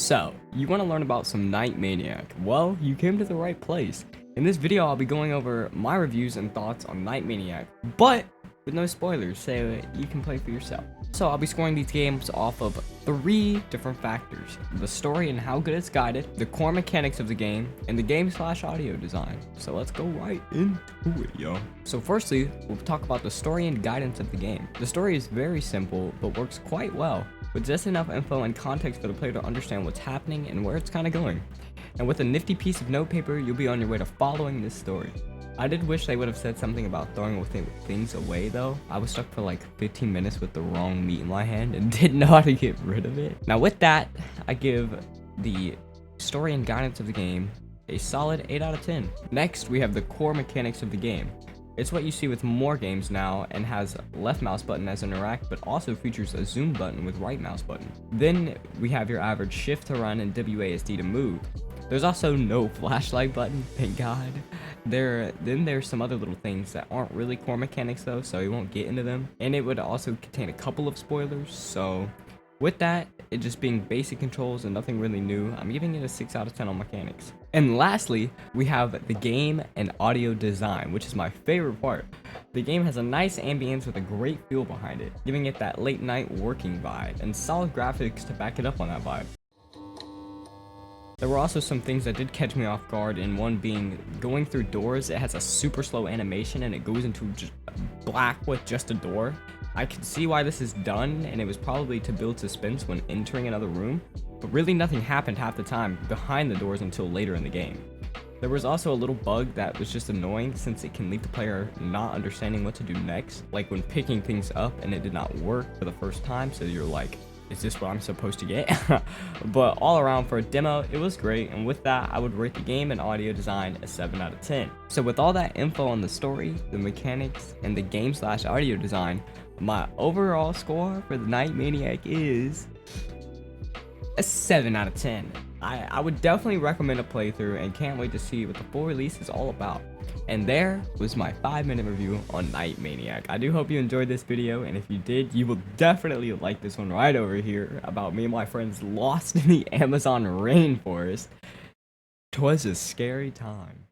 So, you want to learn about some Night Maniac? Well, you came to the right place. In this video, I'll be going over my reviews and thoughts on Night Maniac, but with no spoilers, so you can play for yourself. So I'll be scoring these games off of 3 different factors: the story and how good it's guided, the core mechanics of the game, and the game/audio design. So let's go right into it, yo. So firstly, we'll talk about the story and guidance of the game. The story is very simple, but works quite well, with just enough info and context for the player to understand what's happening and where it's kind of going. And with a nifty piece of notepaper, you'll be on your way to following this story. I did wish they would have said something about throwing things away though. I was stuck for like 15 minutes with the wrong meat in my hand and didn't know how to get rid of it. Now with that, I give the story and guidance of the game a solid 8 out of 10. Next, we have the core mechanics of the game. It's what you see with more games now and has left mouse button as interact, but also features a zoom button with right mouse button. Then we have your average shift to run and WASD to move. There's also no flashlight button, thank God. Then there's some other little things that aren't really core mechanics though, so we won't get into them. And it would also contain a couple of spoilers, so with that, it just being basic controls and nothing really new, I'm giving it a 6 out of 10 on mechanics. And lastly, we have the game and audio design, which is my favorite part. The game has a nice ambience with a great feel behind it, giving it that late night working vibe, and solid graphics to back it up on that vibe. There were also some things that did catch me off guard, and one being going through doors. It has a super slow animation and it goes into just black with just a door. I can see why this is done, and it was probably to build suspense when entering another room, but really nothing happened half the time behind the doors until later in the game. There was also a little bug that was just annoying, since it can leave the player not understanding what to do next, like when picking things up and it did not work for the first time, so you're like, is this what I'm supposed to get? But all around, for a demo, it was great, and with that, I would rate the game and audio design a 7 out of 10. So with all that info on the story, the mechanics, and the game/audio design, my overall score for the Night Maniac is a 7 out of 10. I would definitely recommend a playthrough and can't wait to see what the full release is all about. And there was my 5-minute review on Night Maniac. I do hope you enjoyed this video, and if you did, you will definitely like this one right over here about me and my friends lost in the Amazon rainforest. 'Twas a scary time.